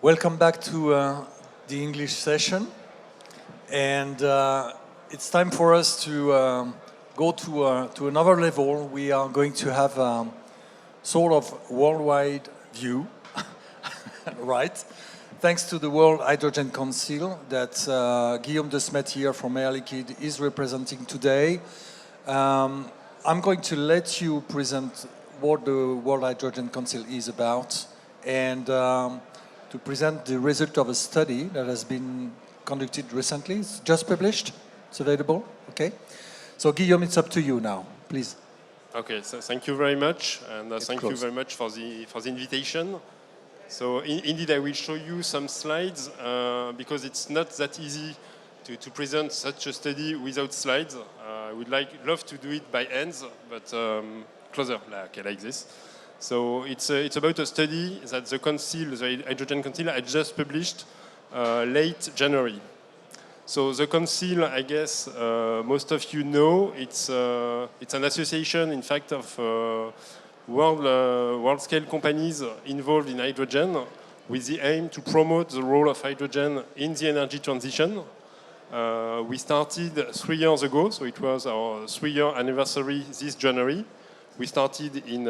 Welcome back to the English session. And it's time for us to go to another level. We are going to have sort of worldwide view, right? Thanks to the World Hydrogen Council that Guillaume de Smet from Air Liquide is representing today. I'm going to let you present what the World Hydrogen Council is about and to present the result of a study that has been conducted recently. It's just published. It's available. Okay. So Guillaume, it's up to you now, please. Okay. So thank you very much, and thank you very much for the invitation. So indeed, I will show you some slides because it's not that easy to present such a study without slides. I would love to do it by hands, but closer, like this. So it's about a study that the Council, the Hydrogen Council, had just published late January. So the Council, I guess most of you know, it's an association, in fact, of world-scale companies involved in hydrogen with the aim to promote the role of hydrogen in the energy transition. We started 3 years ago, so it was our 3-year anniversary this January. We started in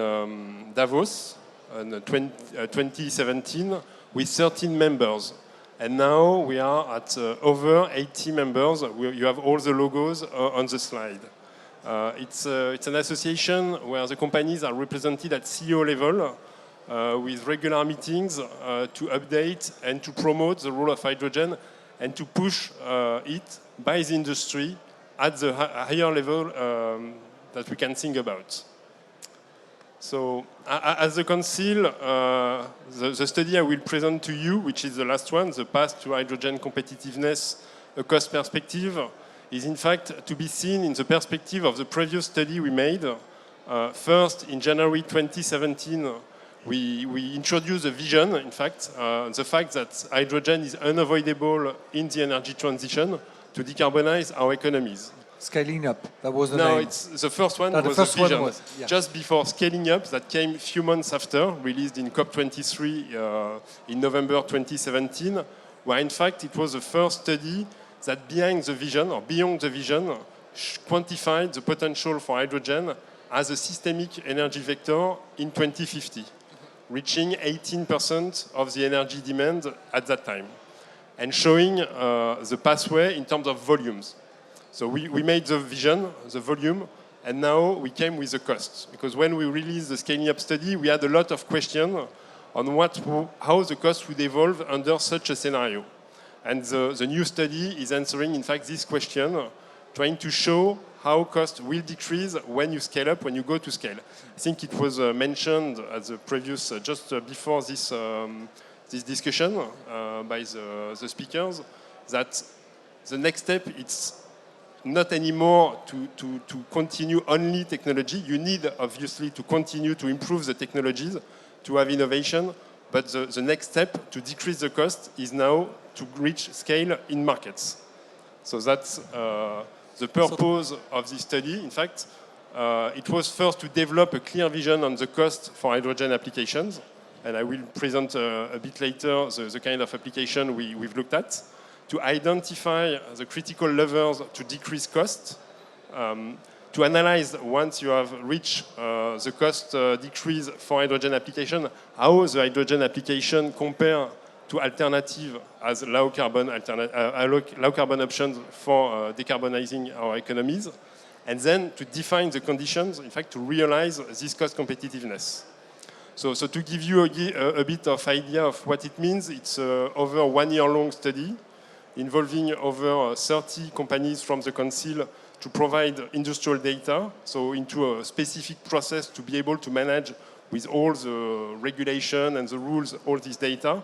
Davos in 2017 with 13 members. And now we are at over 80 members. You have all the logos on the slide. It's an association where the companies are represented at CEO level with regular meetings to update and to promote the role of hydrogen and to push it by the industry at the higher level that we can think about. So, as the Council, the study I will present to you, which is the last one, the Path to Hydrogen Competitiveness, a Cost Perspective, is in fact to be seen in the perspective of the previous study we made. First, in January 2017, we introduced a vision, in fact, the fact that hydrogen is unavoidable in the energy transition to decarbonize our economies. Scaling up, that was the name. No, it's the first one. The first one was just before Scaling Up, that came a few months after, released in COP23 in November 2017, where in fact it was the first study that behind the vision, or beyond the vision, quantified the potential for hydrogen as a systemic energy vector in 2050, reaching 18% of the energy demand at that time, and showing the pathway in terms of volumes. So we made the vision, the volume, and now we came with the costs. Because when we released the Scaling Up study, we had a lot of questions on how the cost would evolve under such a scenario. And the new study is answering, in fact, this question, trying to show how cost will decrease when you scale up, when you go to scale. I think it was mentioned at the previous, just before this discussion by the speakers, that the next step, it's not anymore to continue only technology. You need, obviously, to continue to improve the technologies, to have innovation, but the next step to decrease the cost is now to reach scale in markets. So that's the purpose of this study. In fact, it was first to develop a clear vision on the cost for hydrogen applications, and I will present a bit later the kind of application we've looked at, to identify the critical levers to decrease cost, to analyze once you have reached the cost decrease for hydrogen application, how the hydrogen application compare to alternative as low carbon options for decarbonizing our economies, and then to define the conditions, in fact, to realize this cost competitiveness. So to give you a bit of idea of what it means, it's over 1 year long study involving over 30 companies from the Council to provide industrial data, so into a specific process to be able to manage with all the regulation and the rules, all this data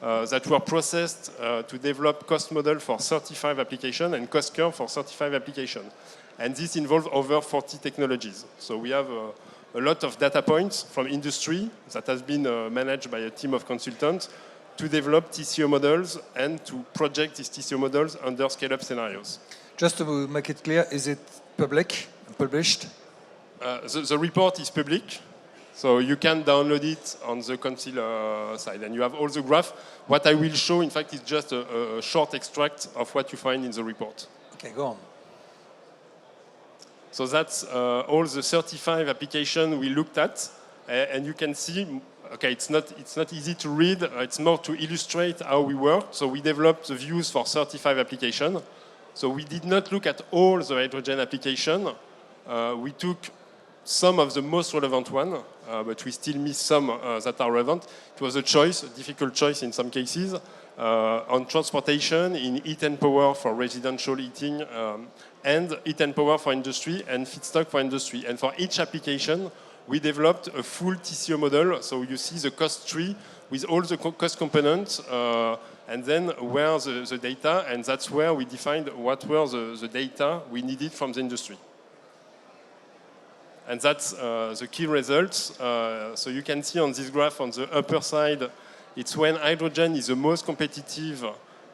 that were processed to develop cost model for 35 applications and cost curve for 35 applications. And this involves over 40 technologies. So we have a lot of data points from industry that has been managed by a team of consultants to develop TCO models and to project these TCO models under scale-up scenarios. Just to make it clear, is it published? The report is public. So you can download it on the Council side, and you have all the graph. What I will show, in fact, is just a short extract of what you find in the report. Okay, go on. So that's all the 35 applications we looked at, and you can see, okay, it's not easy to read. It's more to illustrate how we work. So we developed the views for 35 applications. So we did not look at all the hydrogen applications. We took some of the most relevant ones, but we still miss some that are relevant. It was a choice, a difficult choice in some cases, on transportation, in heat and power for residential heating, and heat and power for industry, and feedstock for industry. And for each application, we developed a full TCO model. So you see the cost tree with all the cost components, and then where the data, and that's where we defined what were the data we needed from the industry. And that's the key results. So you can see on this graph on the upper side, it's when hydrogen is the most competitive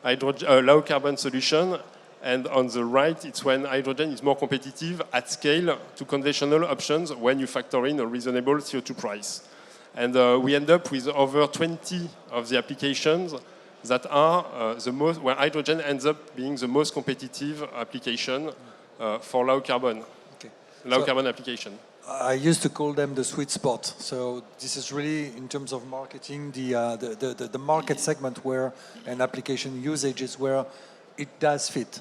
low carbon solution. And on the right, it's when hydrogen is more competitive at scale to conventional options when you factor in a reasonable CO2 price. And we end up with over 20 of the applications that are where hydrogen ends up being the most competitive application for low carbon. Carbon application. I used to call them the sweet spot. So this is really, in terms of marketing, the market segment where an application usage is where it does fit.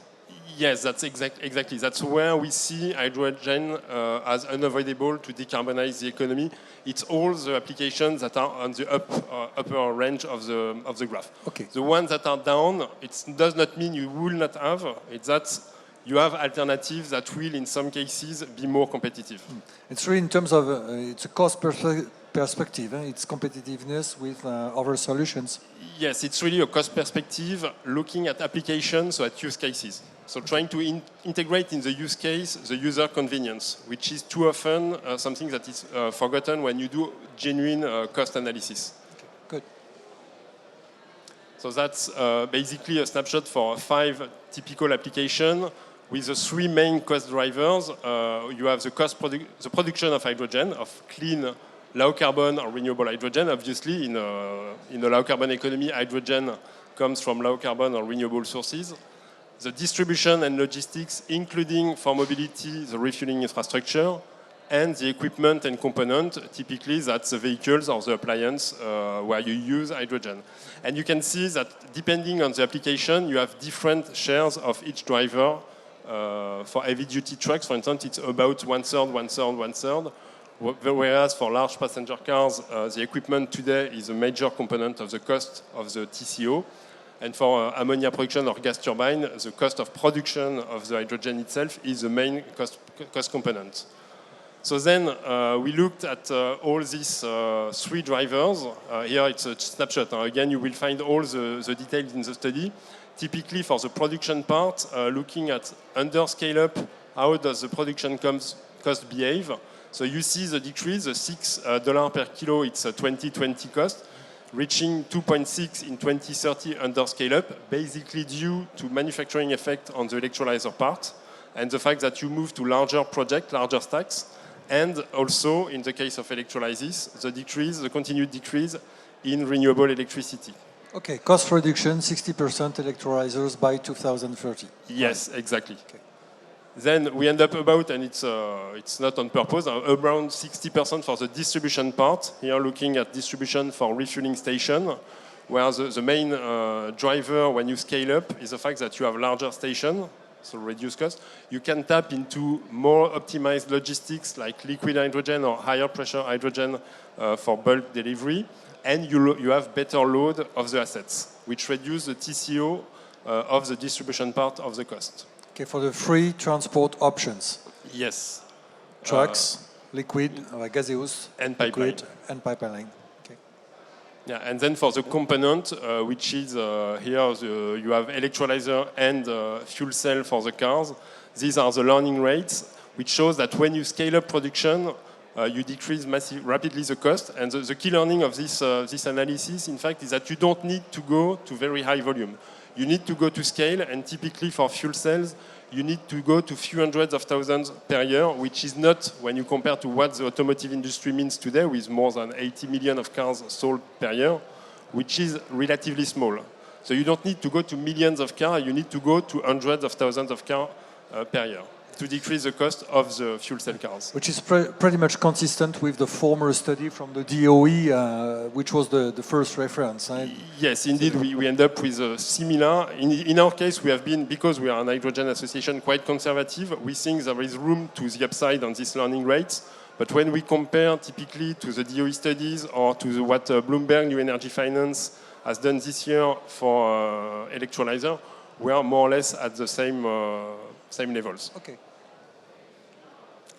Yes, that's exactly. That's where we see hydrogen as unavoidable to decarbonize the economy. It's all the applications that are on the upper range of the graph. Okay. The ones that are down, it does not mean you will not have. It's that you have alternatives that will, in some cases, be more competitive. It's really in terms of it's a cost perspective. It's competitiveness with other solutions. Yes, it's really a cost perspective, looking at applications, so at use cases. So trying to integrate in the use case the user convenience, which is too often something that is forgotten when you do genuine cost analysis. Okay, good. So that's basically a snapshot for 5 typical applications with the 3 main cost drivers. You have the production of hydrogen, of clean, low carbon or renewable hydrogen. Obviously, in a low carbon economy, hydrogen comes from low carbon or renewable sources. The distribution and logistics, including for mobility, the refueling infrastructure, and the equipment and component, typically that's the vehicles or the appliance where you use hydrogen. And you can see that depending on the application, you have different shares of each driver. For heavy-duty trucks, for instance, it's about 1/3, 1/3, 1/3. Whereas for large passenger cars, the equipment today is a major component of the cost of the TCO. And for ammonia production or gas turbine, the cost of production of the hydrogen itself is the main cost component. So then we looked at all these 3 drivers. Here it's a snapshot. Again, you will find all the details in the study. Typically for the production part, looking at under scale-up, how does the production cost behave? So you see the decrease, the $6 per kilo, it's a 2020 cost, reaching 2.6 in 2030 under scale-up, basically due to manufacturing effect on the electrolyzer part, and the fact that you move to larger projects, larger stacks, and also, in the case of electrolysis, the continued decrease in renewable electricity. Okay, cost reduction, 60% electrolyzers by 2030. Yes, exactly. Okay. Then we end up about, and it's not on purpose, around 60% for the distribution part. Here looking at distribution for refueling station, where the main driver when you scale up is the fact that you have larger station, so reduce cost. You can tap into more optimized logistics like liquid hydrogen or higher pressure hydrogen for bulk delivery. And you have better load of the assets, which reduce the TCO of the distribution part of the cost. Okay, for the 3 transport options. Yes. Trucks, liquid, gaseous, and pipeline. liquid, and pipeline. Okay. Yeah, and then for the component, which is here, you have electrolyzer and fuel cell for the cars. These are the learning rates, which shows that when you scale up production, you decrease rapidly the cost. And the key learning of this analysis, in fact, is that you don't need to go to very high volume. You need to go to scale, and typically for fuel cells, you need to go to few hundreds of thousands per year, which is not, when you compare to what the automotive industry means today, with more than 80 million of cars sold per year, which is relatively small. So you don't need to go to millions of cars, you need to go to hundreds of thousands of cars per year to decrease the cost of the fuel cell cars. Which is pretty much consistent with the former study from the DOE, which was the first reference. Right? Yes, indeed, we end up with a similar. In our case, we have been, because we are an hydrogen association, quite conservative. We think there is room to the upside on these learning rates. But when we compare typically to the DOE studies or to what Bloomberg New Energy Finance has done this year for electrolyzer, we are more or less at the same levels. Okay.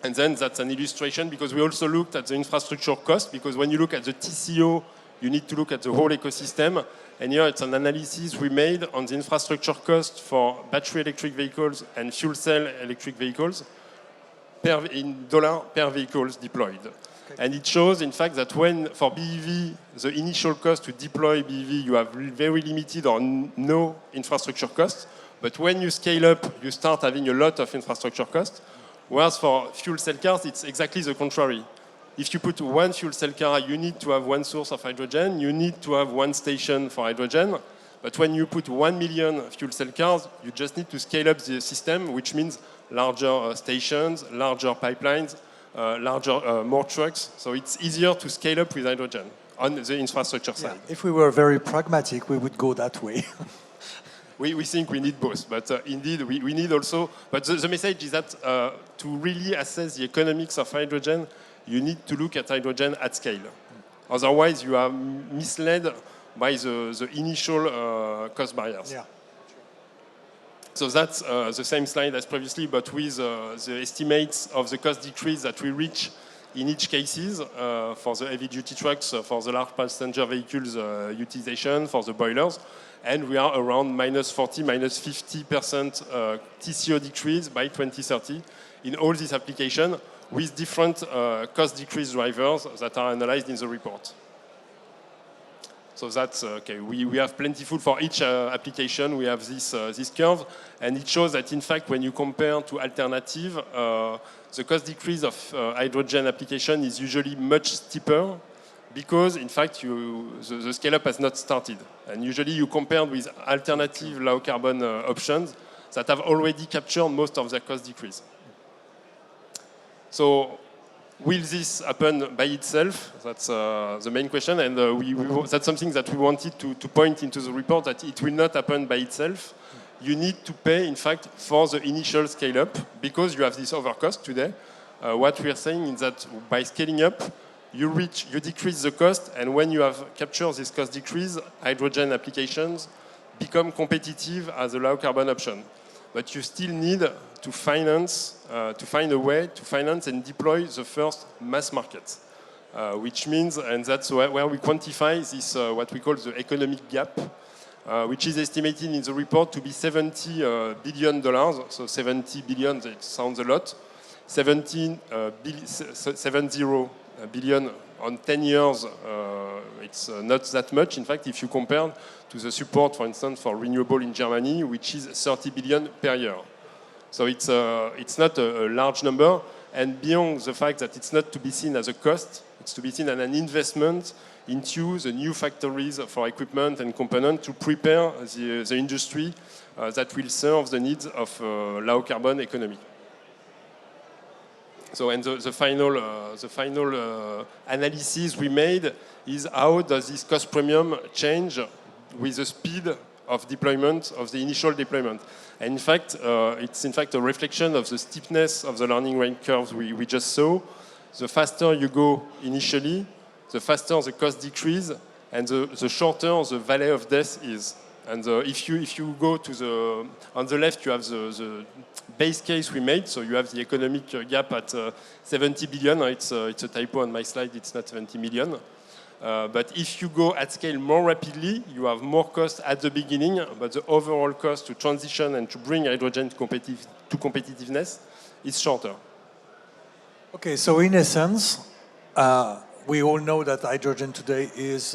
And then that's an illustration because we also looked at the infrastructure cost, because when you look at the TCO, you need to look at the whole ecosystem. And here it's an analysis we made on the infrastructure cost for battery electric vehicles and fuel cell electric vehicles in dollar per vehicles deployed. Okay. And it shows, in fact, that when for BEV, the initial cost to deploy BEV, you have very limited or no infrastructure cost. But when you scale up, you start having a lot of infrastructure cost. Whereas for fuel cell cars, it's exactly the contrary. If you put one fuel cell car, you need to have one source of hydrogen, you need to have one station for hydrogen. But when you put 1 million fuel cell cars, you just need to scale up the system, which means larger stations, larger pipelines, more trucks. So it's easier to scale up with hydrogen on the infrastructure side. If we were very pragmatic, we would go that way. We think we need both, but indeed we need also. But the message is that to really assess the economics of hydrogen, you need to look at hydrogen at scale. Otherwise, you are misled by the initial cost barriers. Yeah. So that's the same slide as previously, but with the estimates of the cost decrease that we reach in each cases for the heavy-duty trucks, for the large passenger vehicles utilization, for the boilers. And we are around -40, -50% TCO decrease by 2030 in all these applications with different cost decrease drivers that are analyzed in the report. So that's okay. We have plentiful for each application. We have this curve, and it shows that in fact, when you compare to alternative, the cost decrease of hydrogen application is usually much steeper because in fact the scale-up has not started. And usually you compare with alternative low carbon options that have already captured most of their cost decrease. So will this happen by itself? That's the main question, and that's something that we wanted to point into the report, that it will not happen by itself. You need to pay, in fact, for the initial scale-up because you have this overcost today. What we are saying is that by scaling up, you decrease the cost, and when you have captured this cost decrease, hydrogen applications become competitive as a low carbon option. But you still need to finance, to find a way to finance and deploy the first mass market, which means, and that's where we quantify this, what we call the economic gap, which is estimated in the report to be $70 billion. So 70 billion, it sounds a lot. 70 billion on 10 years, it's not that much. In fact, if you compare to the support, for instance, for renewable in Germany, which is 30 billion per year. So it's not a large number. And beyond the fact that it's not to be seen as a cost, it's to be seen as an investment into the new factories for equipment and components to prepare the industry that will serve the needs of low carbon economy. So, and the final analysis we made is how does this cost premium change with the speed of deployment, of the initial deployment. And in fact, it's in fact a reflection of the steepness of the learning rate curves we just saw. The faster you go initially, the faster the cost decrease, and the shorter the valley of death is. And if you go to the, on the left, you have the base case we made. So you have the economic gap at 70 billion. It's a typo on my slide. It's not 70 million. But if you go at scale more rapidly, you have more cost at the beginning, but the overall cost to transition and to bring hydrogen to competitiveness is shorter. Okay, so in essence, we all know that hydrogen today is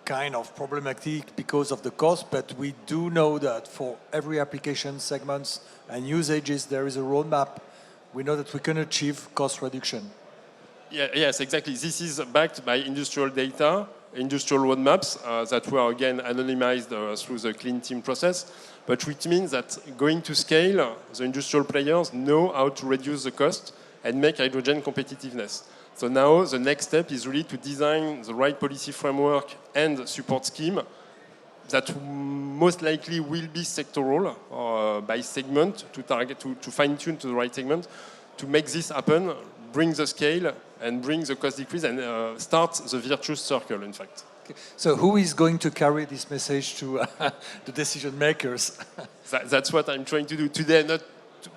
kind of problematic because of the cost, but we do know that for every application segments and usages, there is a roadmap. We know that we can achieve cost reduction. Yeah, yes, exactly. This is backed by industrial data, industrial roadmaps that were again anonymized through the clean team process, but which means that going to scale, the industrial players know how to reduce the cost and make hydrogen competitiveness. So now the next step is really to design the right policy framework and support scheme that most likely will be sectoral by segment to target, to fine-tune to the right segment, to make this happen, bring the scale and bring the cost decrease and start the virtuous circle, in fact. Okay. So who is going to carry this message to the decision makers? That's what I'm trying to do today.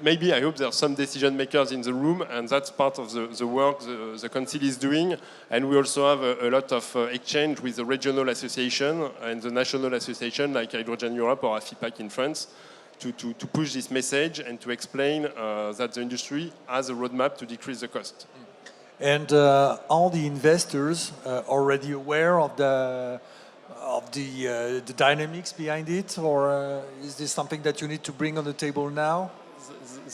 Maybe I hope there are some decision makers in the room, and that's part of the work the council is doing. And we also have a lot of exchange with the regional association and the national association like Hydrogen Europe or AFIPAC in France to push this message and to explain that the industry has a roadmap to decrease the cost. And are the investors already aware of the dynamics behind it, or is this something that you need to bring on the table now?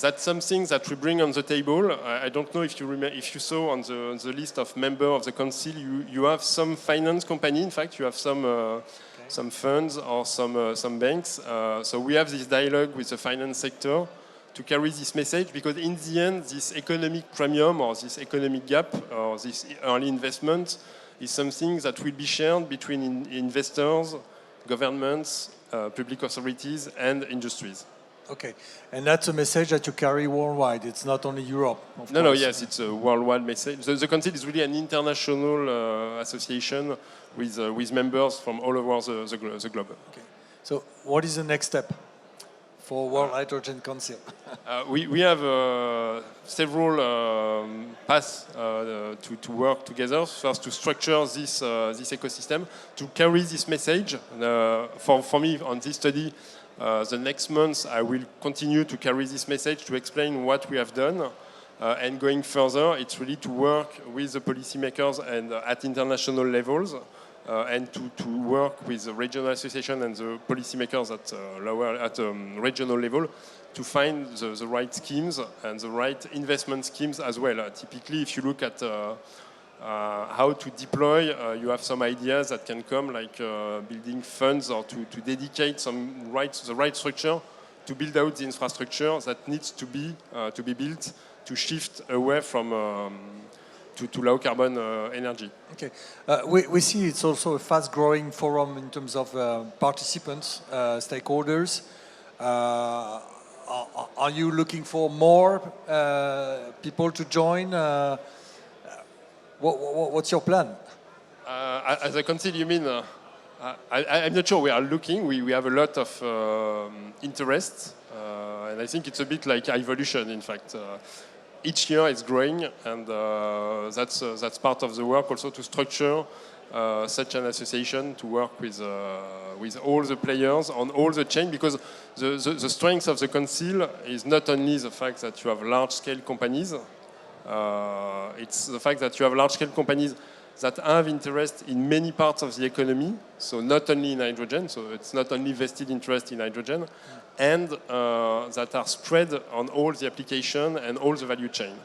That's something that we bring on the table. I don't know if you saw on the list of members of the council, you have some finance company. In fact, you have some funds or some banks. So we have this dialogue with the finance sector to carry this message, because in the end, this economic premium or this economic gap or this early investment is something that will be shared between investors, governments, public authorities, and industries. Okay, and that's a message that you carry worldwide. It's not only Europe. No, yes, it's a worldwide message. The Council is really an international association with members from all over the globe. Okay. So, what is the next step for World Hydrogen Council? We have several paths to work together. First, to structure this ecosystem, to carry this message. For me, on this study, the next months, I will continue to carry this message to explain what we have done. And going further, it's really to work with the policymakers and at international levels, and to work with the regional association and the policymakers at regional level to find the right schemes and the right investment schemes as well. Typically, if you look at how to deploy, you have some ideas that can come, like building funds or to dedicate the right structure to build out the infrastructure that needs to be built to shift away from to low carbon energy. Okay, we see it's also a fast-growing forum in terms of participants, stakeholders. Are you looking for more people to join? What's your plan? As a council, you mean? I'm not sure. We are looking. We have a lot of interest, and I think it's a bit like evolution. In fact, each year it's growing, and that's part of the work also to structure such an association to work with all the players on all the chain, because the strength of the council is not only the fact that you have large-scale companies. It's the fact that you have large-scale companies that have interest in many parts of the economy, so not only in hydrogen, so it's not only vested interest in hydrogen, and that are spread on all the application and all the value chain.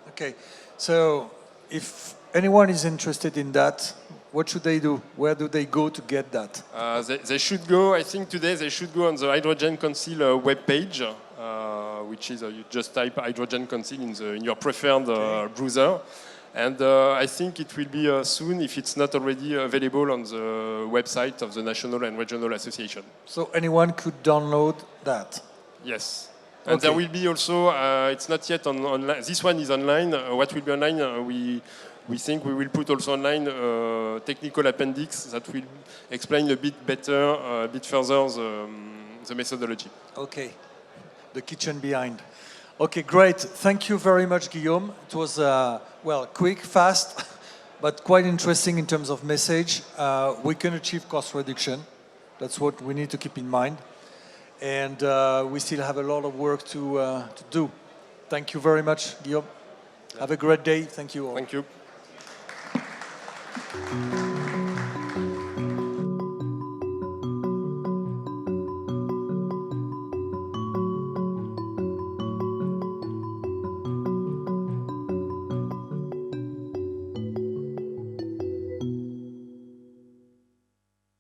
Okay, so if anyone is interested in that, what should they do? Where do they go to get that? They should go, I think today they should go on the Hydrogen Council webpage, which is, you just type Hydrogen Council in your preferred browser. And I think it will be soon, if it's not already available on the website of the National and Regional Association. So anyone could download that? Yes. And there will be also, it's not yet online, this one is online. What will be online, we think we will put also online a technical appendix that will explain a bit better, a bit further the methodology. Okay, the kitchen behind. Okay, great. Thank you very much, Guillaume. It was, well, quick, fast, but quite interesting in terms of message. We can achieve cost reduction. That's what we need to keep in mind. And we still have a lot of work to do. Thank you very much, Guillaume. Have a great day. Thank you all. Thank you.